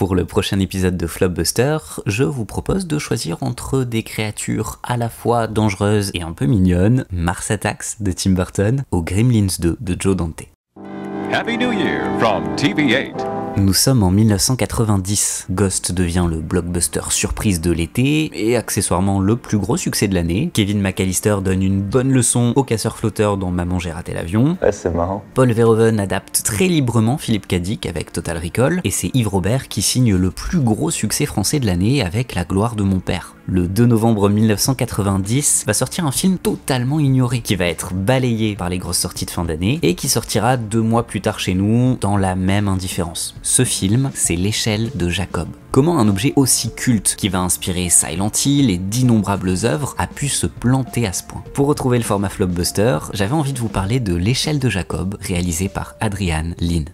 Pour le prochain épisode de Flopbuster, je vous propose de choisir entre des créatures à la fois dangereuses et un peu mignonnes, Mars Attacks de Tim Burton ou Gremlins 2 de Joe Dante. Happy New Year from TV8. Nous sommes en 1990. Ghost devient le blockbuster surprise de l'été et accessoirement le plus gros succès de l'année. Kevin McAllister donne une bonne leçon aux casseurs-flotteurs dans Maman j'ai raté l'avion. Ouais, c'est marrant. Paul Verhoeven adapte très librement Philippe K. Dick avec Total Recall et c'est Yves Robert qui signe le plus gros succès français de l'année avec La gloire de mon père. Le 2 novembre 1990 va sortir un film totalement ignoré qui va être balayé par les grosses sorties de fin d'année et qui sortira 2 mois plus tard chez nous dans la même indifférence. Ce film, c'est L'échelle de Jacob. Comment un objet aussi culte qui va inspirer Silent Hill et d'innombrables œuvres a pu se planter à ce point? Pour retrouver le format Flopbuster, j'avais envie de vous parler de L'échelle de Jacob réalisé par Adrian Lyne.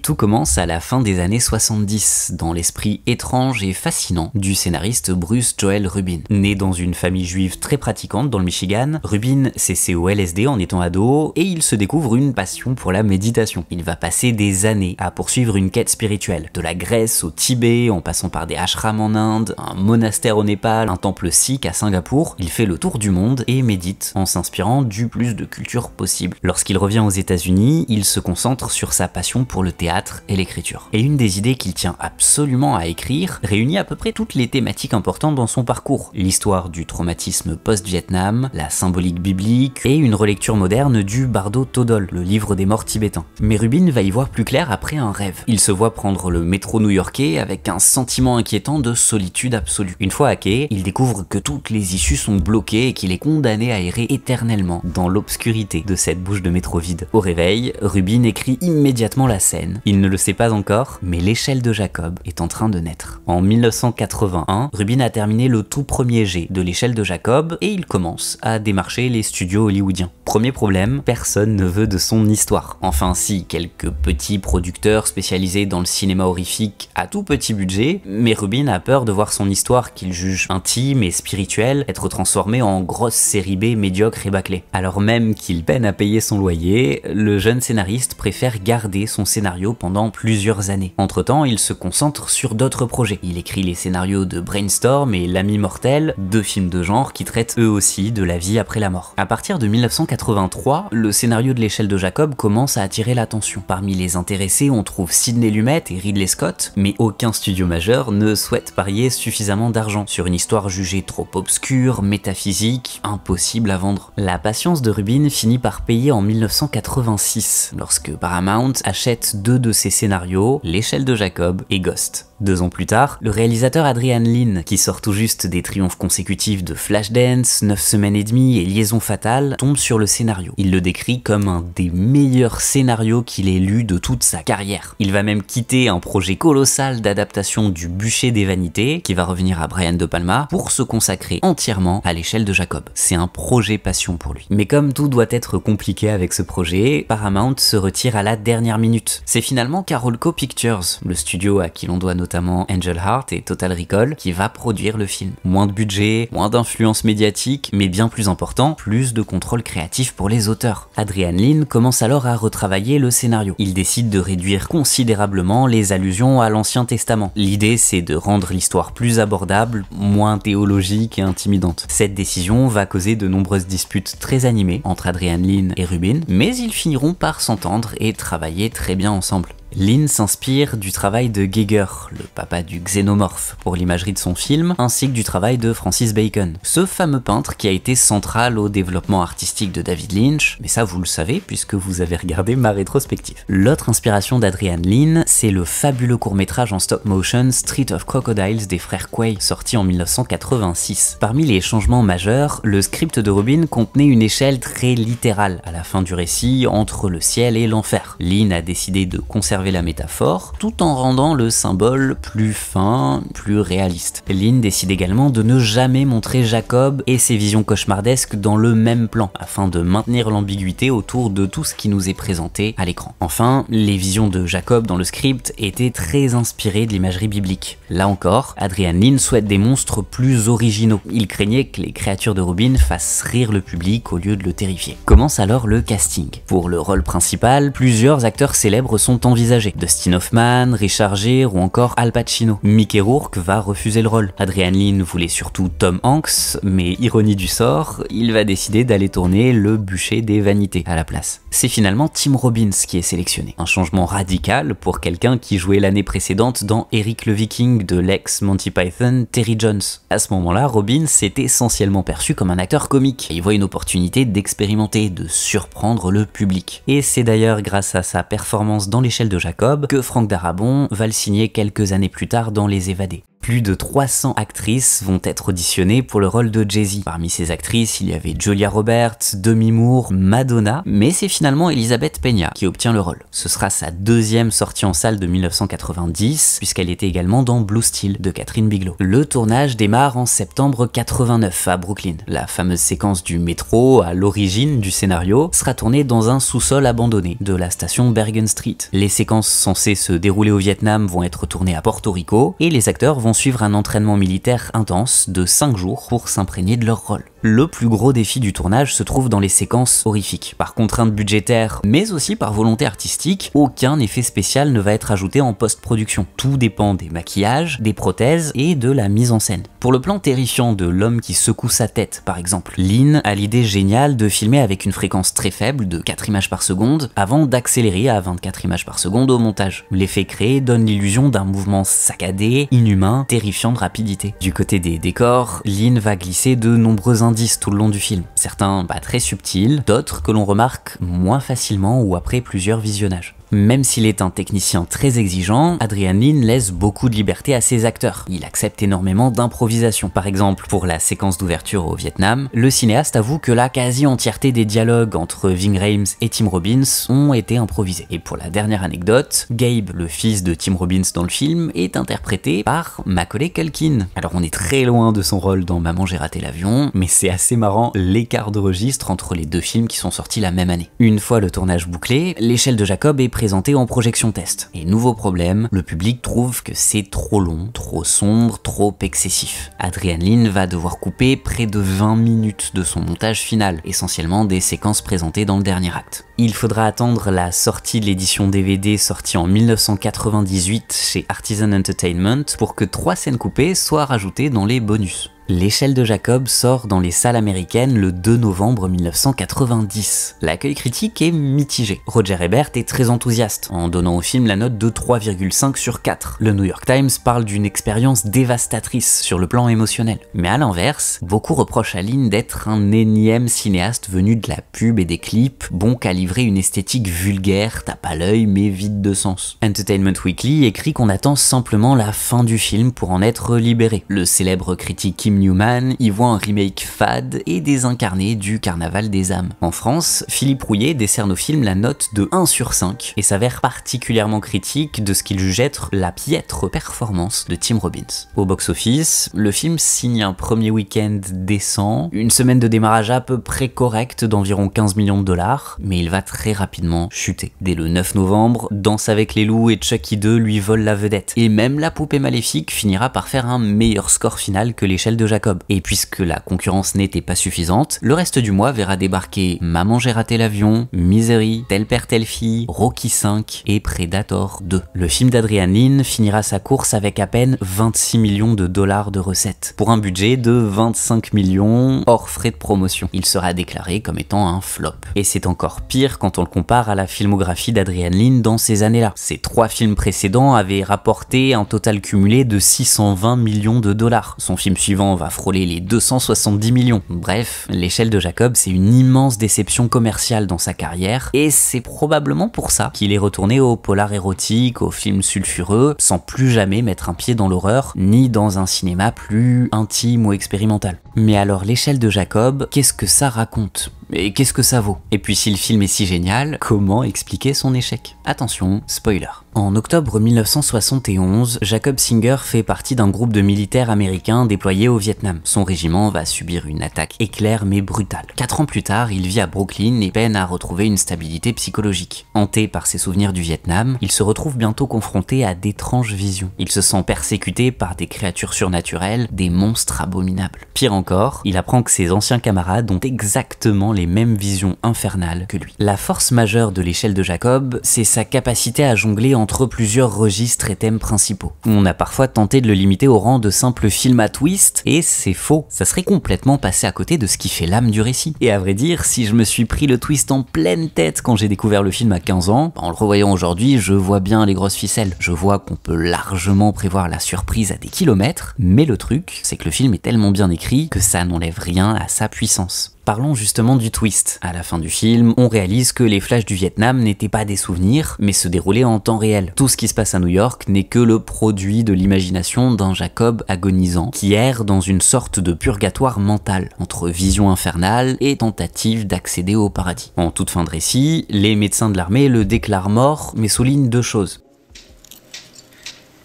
Tout commence à la fin des années 70, dans l'esprit étrange et fascinant du scénariste Bruce Joel Rubin. Né dans une famille juive très pratiquante dans le Michigan, Rubin s'essaie au LSD en étant ado et il se découvre une passion pour la méditation. Il va passer des années à poursuivre une quête spirituelle, de la Grèce au Tibet, en passant par des ashrams en Inde, un monastère au Népal, un temple sikh à Singapour. Il fait le tour du monde et médite en s'inspirant du plus de cultures possible. Lorsqu'il revient aux États-Unis, il se concentre sur sa passion pour le théâtre et l'écriture. Et une des idées qu'il tient absolument à écrire réunit à peu près toutes les thématiques importantes dans son parcours. L'histoire du traumatisme post-Vietnam, la symbolique biblique et une relecture moderne du Bardo Thodol, le livre des morts tibétains. Mais Rubin va y voir plus clair après un rêve. Il se voit prendre le métro new-yorkais avec un sentiment inquiétant de solitude absolue. Une fois à quai, il découvre que toutes les issues sont bloquées et qu'il est condamné à errer éternellement dans l'obscurité de cette bouche de métro vide. Au réveil, Rubin écrit immédiatement la scène. Il ne le sait pas encore, mais l'échelle de Jacob est en train de naître. En 1981, Rubin a terminé le tout premier jet de l'échelle de Jacob et il commence à démarcher les studios hollywoodiens. Premier problème, personne ne veut de son histoire. Enfin si, quelques petits producteurs spécialisés dans le cinéma horrifique à tout petit budget, mais Rubin a peur de voir son histoire qu'il juge intime et spirituelle être transformée en grosse série B médiocre et bâclée. Alors même qu'il peine à payer son loyer, le jeune scénariste préfère garder son scénario pendant plusieurs années. Entre-temps, il se concentre sur d'autres projets. Il écrit les scénarios de Brainstorm et L'Ami Mortel, 2 films de genre qui traitent eux aussi de la vie après la mort. À partir de 1983, le scénario de l'échelle de Jacob commence à attirer l'attention. Parmi les intéressés, on trouve Sidney Lumet et Ridley Scott, mais aucun studio majeur ne souhaite parier suffisamment d'argent sur une histoire jugée trop obscure, métaphysique, impossible à vendre. La patience de Rubin finit par payer en 1986, lorsque Paramount achète 2 de ses scénarios, L'échelle de Jacob et Ghost. 2 ans plus tard, le réalisateur Adrian Lyne, qui sort tout juste des triomphes consécutifs de Flashdance, 9 semaines et demie et Liaison fatale, tombe sur le scénario. Il le décrit comme un des meilleurs scénarios qu'il ait lu de toute sa carrière. Il va même quitter un projet colossal d'adaptation du Bûcher des Vanités, qui va revenir à Brian De Palma, pour se consacrer entièrement à l'échelle de Jacob. C'est un projet passion pour lui. Mais comme tout doit être compliqué avec ce projet, Paramount se retire à la dernière minute. C'est finalement Carolco Pictures, le studio à qui l'on doit notamment Angel Heart et Total Recall, qui va produire le film. Moins de budget, moins d'influence médiatique, mais bien plus important, plus de contrôle créatif pour les auteurs. Adrian Lyne commence alors à retravailler le scénario. Il décide de réduire considérablement les allusions à l'Ancien Testament. L'idée, c'est de rendre l'histoire plus abordable, moins théologique et intimidante. Cette décision va causer de nombreuses disputes très animées entre Adrian Lyne et Rubin, mais ils finiront par s'entendre et travailler très bien ensemble. Lyne s'inspire du travail de Giger, le papa du xénomorphe, pour l'imagerie de son film, ainsi que du travail de Francis Bacon, ce fameux peintre qui a été central au développement artistique de David Lynch, mais ça vous le savez puisque vous avez regardé ma rétrospective. L'autre inspiration d'Adrian Lyne, c'est le fabuleux court-métrage en stop-motion Street of Crocodiles des frères Quay, sorti en 1986. Parmi les changements majeurs, le script de Rubin contenait une échelle très littérale à la fin du récit entre le ciel et l'enfer. Lyne a décidé de conserver conserver la métaphore, tout en rendant le symbole plus fin, plus réaliste. Lynn décide également de ne jamais montrer Jacob et ses visions cauchemardesques dans le même plan, afin de maintenir l'ambiguïté autour de tout ce qui nous est présenté à l'écran. Enfin, les visions de Jacob dans le script étaient très inspirées de l'imagerie biblique. Là encore, Adrian Lyne souhaite des monstres plus originaux. Il craignait que les créatures de Rubin fassent rire le public au lieu de le terrifier. Commence alors le casting. Pour le rôle principal, plusieurs acteurs célèbres sont envisagés. Dustin Hoffman, Richard Gere ou encore Al Pacino. Mickey Rourke va refuser le rôle. Adrian Lyne voulait surtout Tom Hanks, mais ironie du sort, il va décider d'aller tourner Le Bûcher des Vanités à la place. C'est finalement Tim Robbins qui est sélectionné. Un changement radical pour quelqu'un qui jouait l'année précédente dans Eric le Viking de l'ex Monty Python Terry Jones. À ce moment-là, Robbins est essentiellement perçu comme un acteur comique. Il voit une opportunité d'expérimenter, de surprendre le public. Et c'est d'ailleurs grâce à sa performance dans L'échelle de Jacob que Frank Darabont va le signer quelques années plus tard dans Les Évadés. Plus de 300 actrices vont être auditionnées pour le rôle de Jay-Z. Parmi ces actrices, il y avait Julia Roberts, Demi Moore, Madonna, mais c'est finalement Elizabeth Peña qui obtient le rôle. Ce sera sa deuxième sortie en salle de 1990, puisqu'elle était également dans Blue Steel de Catherine Bigelow. Le tournage démarre en septembre 89 à Brooklyn. La fameuse séquence du métro, à l'origine du scénario, sera tournée dans un sous-sol abandonné de la station Bergen Street. Les séquences censées se dérouler au Vietnam vont être tournées à Porto Rico, et les acteurs vont suivre un entraînement militaire intense de 5 jours pour s'imprégner de leur rôle. Le plus gros défi du tournage se trouve dans les séquences horrifiques. Par contrainte budgétaire, mais aussi par volonté artistique, aucun effet spécial ne va être ajouté en post-production. Tout dépend des maquillages, des prothèses et de la mise en scène. Pour le plan terrifiant de l'homme qui secoue sa tête, par exemple, Lyne a l'idée géniale de filmer avec une fréquence très faible de 4 images par seconde avant d'accélérer à 24 images par seconde au montage. L'effet créé donne l'illusion d'un mouvement saccadé, inhumain, terrifiant de rapidité. Du côté des décors, Lyne va glisser de nombreux indices tout le long du film. Certains très subtils, d'autres que l'on remarque moins facilement ou après plusieurs visionnages. Même s'il est un technicien très exigeant, Adrian Lyne laisse beaucoup de liberté à ses acteurs. Il accepte énormément d'improvisation. Par exemple, pour la séquence d'ouverture au Vietnam, le cinéaste avoue que la quasi-entièreté des dialogues entre Ving Rhames et Tim Robbins ont été improvisés. Et pour la dernière anecdote, Gabe, le fils de Tim Robbins dans le film, est interprété par Macaulay Culkin. Alors on est très loin de son rôle dans Maman j'ai raté l'avion, mais c'est assez marrant l'écart de registre entre les deux films qui sont sortis la même année. Une fois le tournage bouclé, L'échelle de Jacob est présenté en projection test. Et nouveau problème, le public trouve que c'est trop long, trop sombre, trop excessif. Adrian Lyne va devoir couper près de 20 minutes de son montage final, essentiellement des séquences présentées dans le dernier acte. Il faudra attendre la sortie de l'édition DVD sortie en 1998 chez Artisan Entertainment pour que 3 scènes coupées soient rajoutées dans les bonus. L'échelle de Jacob sort dans les salles américaines le 2 novembre 1990. L'accueil critique est mitigé. Roger Ebert est très enthousiaste, en donnant au film la note de 3,5 sur 4. Le New York Times parle d'une expérience dévastatrice sur le plan émotionnel. Mais à l'inverse, beaucoup reprochent à Lyne d'être un énième cinéaste venu de la pub et des clips, bon qu'à livrer une esthétique vulgaire, tape à l'œil mais vide de sens. Entertainment Weekly écrit qu'on attend simplement la fin du film pour en être libéré. Le célèbre critique Kim Newman y voit un remake fade et désincarné du Carnaval des âmes. En France, Philippe Rouillet décerne au film la note de 1 sur 5 et s'avère particulièrement critique de ce qu'il juge être la piètre performance de Tim Robbins. Au box-office, le film signe un premier week-end décent, une semaine de démarrage à peu près correcte d'environ 15 millions de dollars, mais il va très rapidement chuter. Dès le 9 novembre, Danse avec les loups et Chucky 2 lui volent la vedette. Et même La Poupée Maléfique finira par faire un meilleur score final que L'échelle de Jacob. Et puisque la concurrence n'était pas suffisante, le reste du mois verra débarquer Maman j'ai raté l'avion, Misery, Tel père telle fille, Rocky 5 et Predator 2. Le film d'Adrian Lyne finira sa course avec à peine 26 millions de dollars de recettes, pour un budget de 25 millions hors frais de promotion. Il sera déclaré comme étant un flop. Et c'est encore pire quand on le compare à la filmographie d'Adrian Lyne dans ces années-là. Ses 3 films précédents avaient rapporté un total cumulé de 620 millions de dollars. Son film suivant va frôler les 270 millions. Bref, L'échelle de Jacob, c'est une immense déception commerciale dans sa carrière, et c'est probablement pour ça qu'il est retourné au polar érotique, aux films sulfureux, sans plus jamais mettre un pied dans l'horreur, ni dans un cinéma plus intime ou expérimental. Mais alors L'échelle de Jacob, qu'est-ce que ça raconte ? Et qu'est-ce que ça vaut ? Et puis si le film est si génial, comment expliquer son échec ? Attention, spoiler. En octobre 1971, Jacob Singer fait partie d'un groupe de militaires américains déployés au Vietnam. Son régiment va subir une attaque éclair mais brutale. 4 ans plus tard, il vit à Brooklyn et peine à retrouver une stabilité psychologique. Hanté par ses souvenirs du Vietnam, il se retrouve bientôt confronté à d'étranges visions. Il se sent persécuté par des créatures surnaturelles, des monstres abominables. Pire encore, il apprend que ses anciens camarades ont exactement les mêmes visions infernales que lui. La force majeure de l'échelle de Jacob, c'est sa capacité à jongler entre plusieurs registres et thèmes principaux. On a parfois tenté de le limiter au rang de simple film à twist, et c'est faux. Ça serait complètement passé à côté de ce qui fait l'âme du récit. Et à vrai dire, si je me suis pris le twist en pleine tête quand j'ai découvert le film à 15 ans, en le revoyant aujourd'hui, je vois bien les grosses ficelles. Je vois qu'on peut largement prévoir la surprise à des kilomètres, mais le truc, c'est que le film est tellement bien écrit que ça n'enlève rien à sa puissance. Parlons justement du twist. À la fin du film, on réalise que les flashs du Vietnam n'étaient pas des souvenirs, mais se déroulaient en temps réel. Tout ce qui se passe à New York n'est que le produit de l'imagination d'un Jacob agonisant, qui erre dans une sorte de purgatoire mental, entre vision infernale et tentative d'accéder au paradis. En toute fin de récit, les médecins de l'armée le déclarent mort, mais soulignent 2 choses.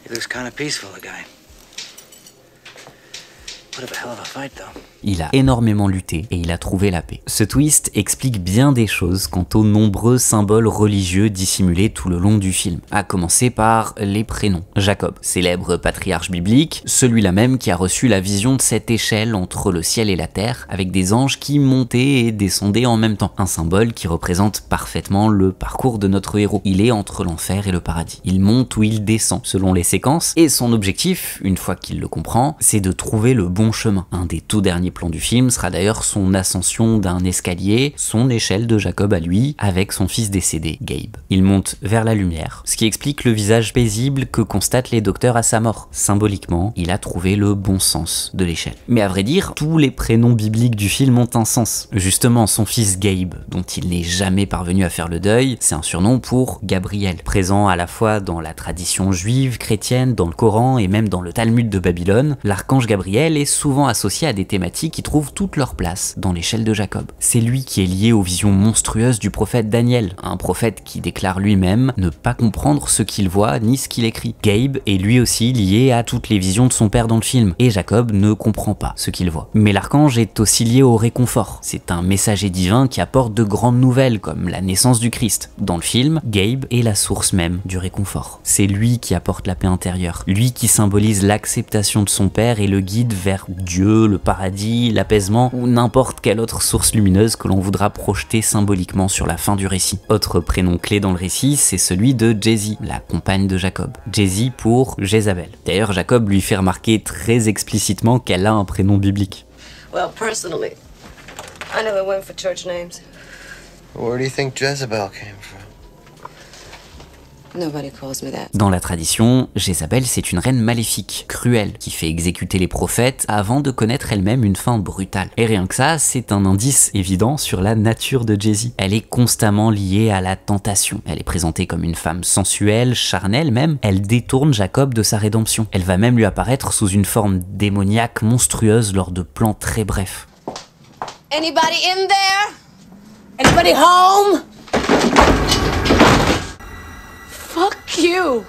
He looks kind of peaceful, the guy. What a hell of a fight, though. Il a énormément lutté et il a trouvé la paix. Ce twist explique bien des choses quant aux nombreux symboles religieux dissimulés tout le long du film, à commencer par les prénoms. Jacob, célèbre patriarche biblique, celui-là même qui a reçu la vision de cette échelle entre le ciel et la terre, avec des anges qui montaient et descendaient en même temps. Un symbole qui représente parfaitement le parcours de notre héros. Il est entre l'enfer et le paradis. Il monte ou il descend, selon les séquences, et son objectif, une fois qu'il le comprend, c'est de trouver le bon chemin. Un des tout derniers plan du film sera d'ailleurs son ascension d'un escalier, son échelle de Jacob à lui, avec son fils décédé, Gabe. Il monte vers la lumière, ce qui explique le visage paisible que constatent les docteurs à sa mort. Symboliquement, il a trouvé le bon sens de l'échelle. Mais à vrai dire, tous les prénoms bibliques du film ont un sens. Justement, son fils Gabe, dont il n'est jamais parvenu à faire le deuil, c'est un surnom pour Gabriel, présent à la fois dans la tradition juive, chrétienne, dans le Coran et même dans le Talmud de Babylone. L'archange Gabriel est souvent associé à des thématiques qui trouvent toute leur place dans l'échelle de Jacob. C'est lui qui est lié aux visions monstrueuses du prophète Daniel, un prophète qui déclare lui-même ne pas comprendre ce qu'il voit ni ce qu'il écrit. Gabe est lui aussi lié à toutes les visions de son père dans le film, et Jacob ne comprend pas ce qu'il voit. Mais l'archange est aussi lié au réconfort. C'est un messager divin qui apporte de grandes nouvelles, comme la naissance du Christ. Dans le film, Gabe est la source même du réconfort. C'est lui qui apporte la paix intérieure, lui qui symbolise l'acceptation de son père et le guide vers Dieu, le paradis, l'apaisement ou n'importe quelle autre source lumineuse que l'on voudra projeter symboliquement sur la fin du récit. Autre prénom clé dans le récit, c'est celui de Jessie, la compagne de Jacob. Jessie pour Jézabel. D'ailleurs, Jacob lui fait remarquer très explicitement qu'elle a un prénom biblique. Well, personally, I never went for church names. Where do you think Jezebel came from? Nobody calls me that. Dans la tradition, Jézabel c'est une reine maléfique, cruelle, qui fait exécuter les prophètes avant de connaître elle-même une fin brutale. Et rien que ça, c'est un indice évident sur la nature de Jessie. Elle est constamment liée à la tentation. Elle est présentée comme une femme sensuelle, charnelle même. Elle détourne Jacob de sa rédemption. Elle va même lui apparaître sous une forme démoniaque monstrueuse lors de plans très brefs. Anybody in there? Anybody home? Fuck you!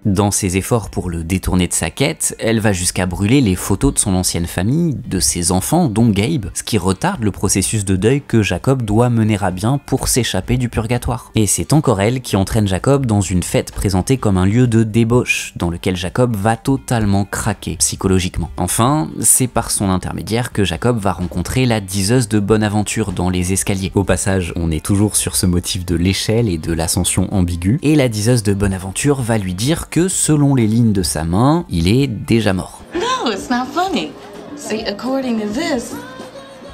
Dans ses efforts pour le détourner de sa quête, elle va jusqu'à brûler les photos de son ancienne famille, de ses enfants, dont Gabe, ce qui retarde le processus de deuil que Jacob doit mener à bien pour s'échapper du purgatoire. Et c'est encore elle qui entraîne Jacob dans une fête présentée comme un lieu de débauche, dans lequel Jacob va totalement craquer psychologiquement. Enfin, c'est par son intermédiaire que Jacob va rencontrer la diseuse de Bonaventure dans les escaliers. Au passage, on est toujours sur ce motif de l'échelle et de l'ascension ambiguë, et la diseuse de Bonaventure va lui dire que selon les lignes de sa main, il est déjà mort. No, it's not funny. See, according to this,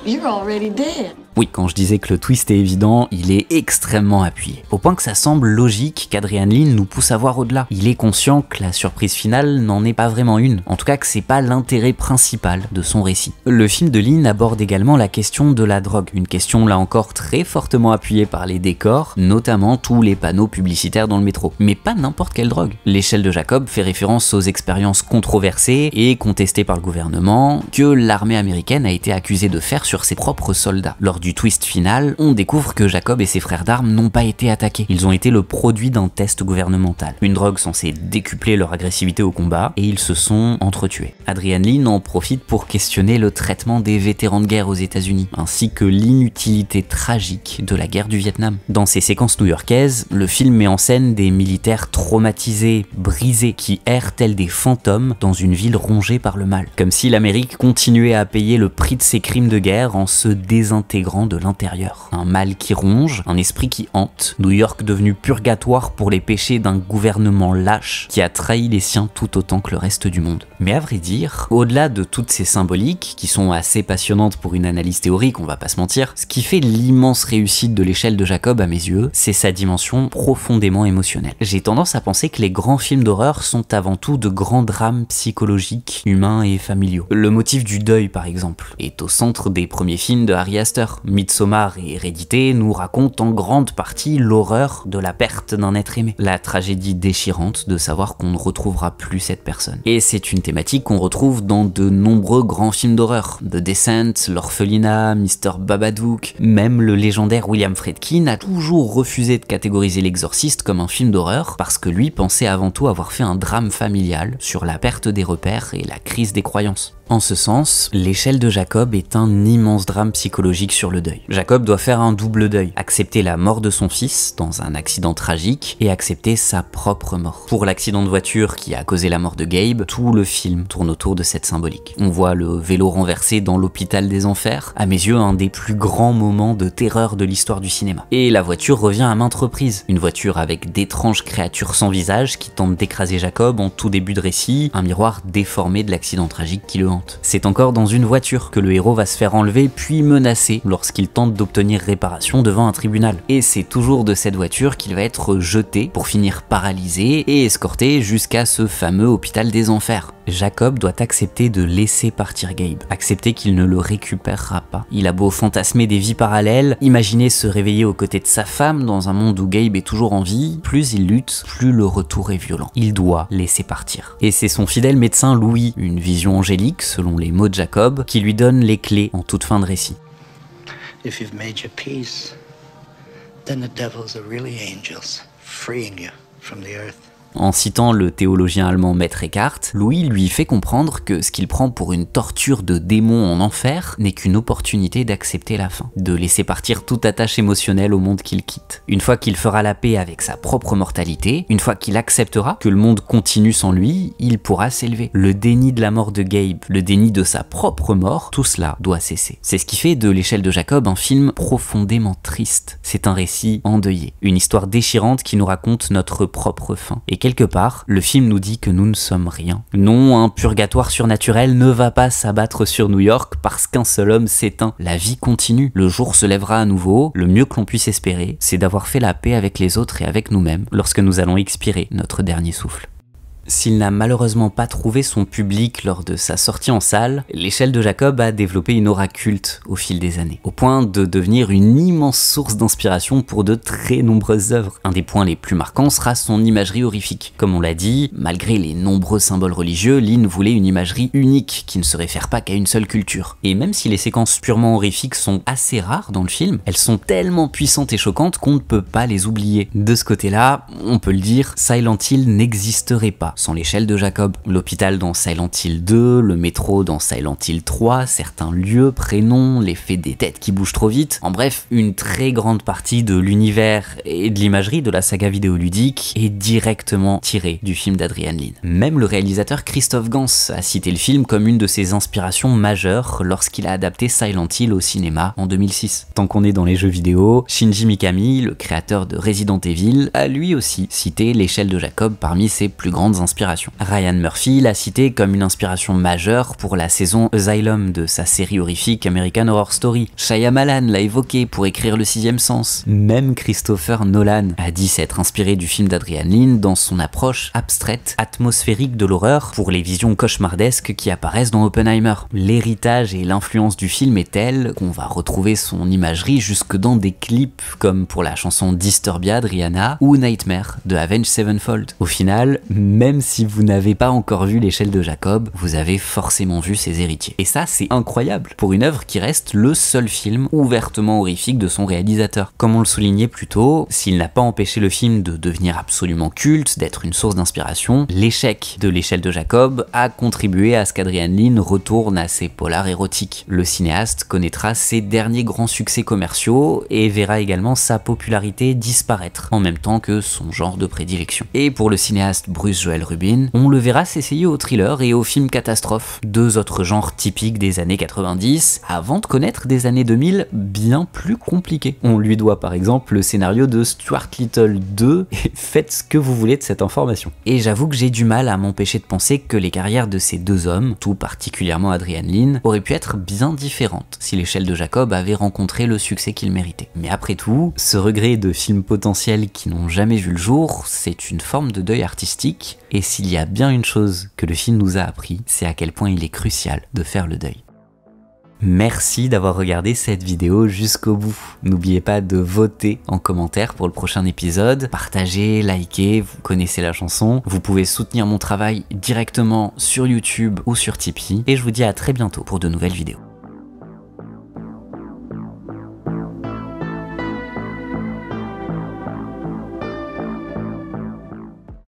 you're already dead. Oui, quand je disais que le twist est évident, il est extrêmement appuyé. Au point que ça semble logique qu'Adrian Lyne nous pousse à voir au-delà. Il est conscient que la surprise finale n'en est pas vraiment une. En tout cas que c'est pas l'intérêt principal de son récit. Le film de Lyne aborde également la question de la drogue. Une question là encore très fortement appuyée par les décors, notamment tous les panneaux publicitaires dans le métro. Mais pas n'importe quelle drogue. L'échelle de Jacob fait référence aux expériences controversées et contestées par le gouvernement que l'armée américaine a été accusée de faire sur ses propres soldats. Lors du twist final, on découvre que Jacob et ses frères d'armes n'ont pas été attaqués. Ils ont été le produit d'un test gouvernemental. Une drogue censée décupler leur agressivité au combat, et ils se sont entretués. Adrian Lyne en profite pour questionner le traitement des vétérans de guerre aux États-Unis, ainsi que l'inutilité tragique de la guerre du Vietnam. Dans ses séquences new-yorkaises, le film met en scène des militaires traumatisés, brisés, qui errent tels des fantômes dans une ville rongée par le mal. Comme si l'Amérique continuait à payer le prix de ses crimes de guerre en se désintégrant de l'intérieur. Un mal qui ronge, un esprit qui hante, New York devenu purgatoire pour les péchés d'un gouvernement lâche qui a trahi les siens tout autant que le reste du monde. Mais à vrai dire, au-delà de toutes ces symboliques, qui sont assez passionnantes pour une analyse théorique, on va pas se mentir, ce qui fait l'immense réussite de l'échelle de Jacob à mes yeux, c'est sa dimension profondément émotionnelle. J'ai tendance à penser que les grands films d'horreur sont avant tout de grands drames psychologiques, humains et familiaux. Le motif du deuil, par exemple, est au centre des premiers films de Ari Aster. Midsommar et Hérédité nous racontent en grande partie l'horreur de la perte d'un être aimé, la tragédie déchirante de savoir qu'on ne retrouvera plus cette personne. Et c'est une thématique qu'on retrouve dans de nombreux grands films d'horreur. The Descent, L'Orphelinat, Mr. Babadook, même le légendaire William Friedkin a toujours refusé de catégoriser L'Exorciste comme un film d'horreur parce que lui pensait avant tout avoir fait un drame familial sur la perte des repères et la crise des croyances. En ce sens, l'échelle de Jacob est un immense drame psychologique sur le deuil. Jacob doit faire un double deuil, accepter la mort de son fils dans un accident tragique et accepter sa propre mort. Pour l'accident de voiture qui a causé la mort de Gabe, tout le film tourne autour de cette symbolique. On voit le vélo renversé dans l'hôpital des enfers, à mes yeux un des plus grands moments de terreur de l'histoire du cinéma. Et la voiture revient à maintes reprises, une voiture avec d'étranges créatures sans visage qui tentent d'écraser Jacob en tout début de récit, un miroir déformé de l'accident tragique qui le hante. C'est encore dans une voiture que le héros va se faire enlever puis menacer lorsqu'il tente d'obtenir réparation devant un tribunal. Et c'est toujours de cette voiture qu'il va être jeté pour finir paralysé et escorté jusqu'à ce fameux hôpital des enfers. Jacob doit accepter de laisser partir Gabe, accepter qu'il ne le récupérera pas. Il a beau fantasmer des vies parallèles, imaginer se réveiller aux côtés de sa femme dans un monde où Gabe est toujours en vie, plus il lutte, plus le retour est violent. Il doit laisser partir. Et c'est son fidèle médecin Louis, une vision angélique selon les mots de Jacob, qui lui donne les clés en toute fin de récit. If you've made your peace, then the devils are really angels, freeing you from the earth. En citant le théologien allemand Maître Eckhart, Louis lui fait comprendre que ce qu'il prend pour une torture de démon en enfer n'est qu'une opportunité d'accepter la fin, de laisser partir toute attache émotionnelle au monde qu'il quitte. Une fois qu'il fera la paix avec sa propre mortalité, une fois qu'il acceptera que le monde continue sans lui, il pourra s'élever. Le déni de la mort de Gabe, le déni de sa propre mort, tout cela doit cesser. C'est ce qui fait de l'échelle de Jacob un film profondément triste. C'est un récit endeuillé, une histoire déchirante qui nous raconte notre propre fin. Et quelque part, le film nous dit que nous ne sommes rien. Non, un purgatoire surnaturel ne va pas s'abattre sur New York parce qu'un seul homme s'éteint. La vie continue, le jour se lèvera à nouveau, le mieux que l'on puisse espérer, c'est d'avoir fait la paix avec les autres et avec nous-mêmes lorsque nous allons expirer notre dernier souffle. S'il n'a malheureusement pas trouvé son public lors de sa sortie en salle, l'échelle de Jacob a développé une aura culte au fil des années, au point de devenir une immense source d'inspiration pour de très nombreuses œuvres. Un des points les plus marquants sera son imagerie horrifique. Comme on l'a dit, malgré les nombreux symboles religieux, Lyne voulait une imagerie unique qui ne se réfère pas qu'à une seule culture. Et même si les séquences purement horrifiques sont assez rares dans le film, elles sont tellement puissantes et choquantes qu'on ne peut pas les oublier. De ce côté-là, on peut le dire, Silent Hill n'existerait pas sans l'échelle de Jacob. L'hôpital dans Silent Hill 2, le métro dans Silent Hill 3, certains lieux, prénoms, l'effet des têtes qui bougent trop vite, en bref, une très grande partie de l'univers et de l'imagerie de la saga vidéoludique est directement tirée du film d'Adrian Lyne. Même le réalisateur Christophe Gans a cité le film comme une de ses inspirations majeures lorsqu'il a adapté Silent Hill au cinéma en 2006. Tant qu'on est dans les jeux vidéo, Shinji Mikami, le créateur de Resident Evil, a lui aussi cité l'échelle de Jacob parmi ses plus grandes inspiration. Ryan Murphy l'a cité comme une inspiration majeure pour la saison Asylum de sa série horrifique American Horror Story. Shyamalan l'a évoqué pour écrire Le Sixième Sens. Même Christopher Nolan a dit s'être inspiré du film d'Adrian Lyne dans son approche abstraite, atmosphérique de l'horreur pour les visions cauchemardesques qui apparaissent dans Oppenheimer. L'héritage et l'influence du film est telle qu'on va retrouver son imagerie jusque dans des clips comme pour la chanson Disturbia de Rihanna ou Nightmare de Avenged Sevenfold. Au final, même même si vous n'avez pas encore vu l'échelle de Jacob, vous avez forcément vu ses héritiers. Et ça, c'est incroyable pour une œuvre qui reste le seul film ouvertement horrifique de son réalisateur. Comme on le soulignait plus tôt, s'il n'a pas empêché le film de devenir absolument culte, d'être une source d'inspiration, l'échec de l'échelle de Jacob a contribué à ce qu'Adrian Lyne retourne à ses polars érotiques. Le cinéaste connaîtra ses derniers grands succès commerciaux et verra également sa popularité disparaître, en même temps que son genre de prédilection. Et pour le cinéaste Bruce Joel Rubin, on le verra s'essayer au thriller et au film catastrophe, deux autres genres typiques des années 90, avant de connaître des années 2000 bien plus compliquées. On lui doit par exemple le scénario de Stuart Little 2, et faites ce que vous voulez de cette information. Et j'avoue que j'ai du mal à m'empêcher de penser que les carrières de ces deux hommes, tout particulièrement Adrian Lyne, auraient pu être bien différentes si l'échelle de Jacob avait rencontré le succès qu'il méritait. Mais après tout, ce regret de films potentiels qui n'ont jamais vu le jour, c'est une forme de deuil artistique, et s'il y a bien une chose que le film nous a appris, c'est à quel point il est crucial de faire le deuil. Merci d'avoir regardé cette vidéo jusqu'au bout. N'oubliez pas de voter en commentaire pour le prochain épisode, partagez, likez, vous connaissez la chanson. Vous pouvez soutenir mon travail directement sur YouTube ou sur Tipeee, et je vous dis à très bientôt pour de nouvelles vidéos.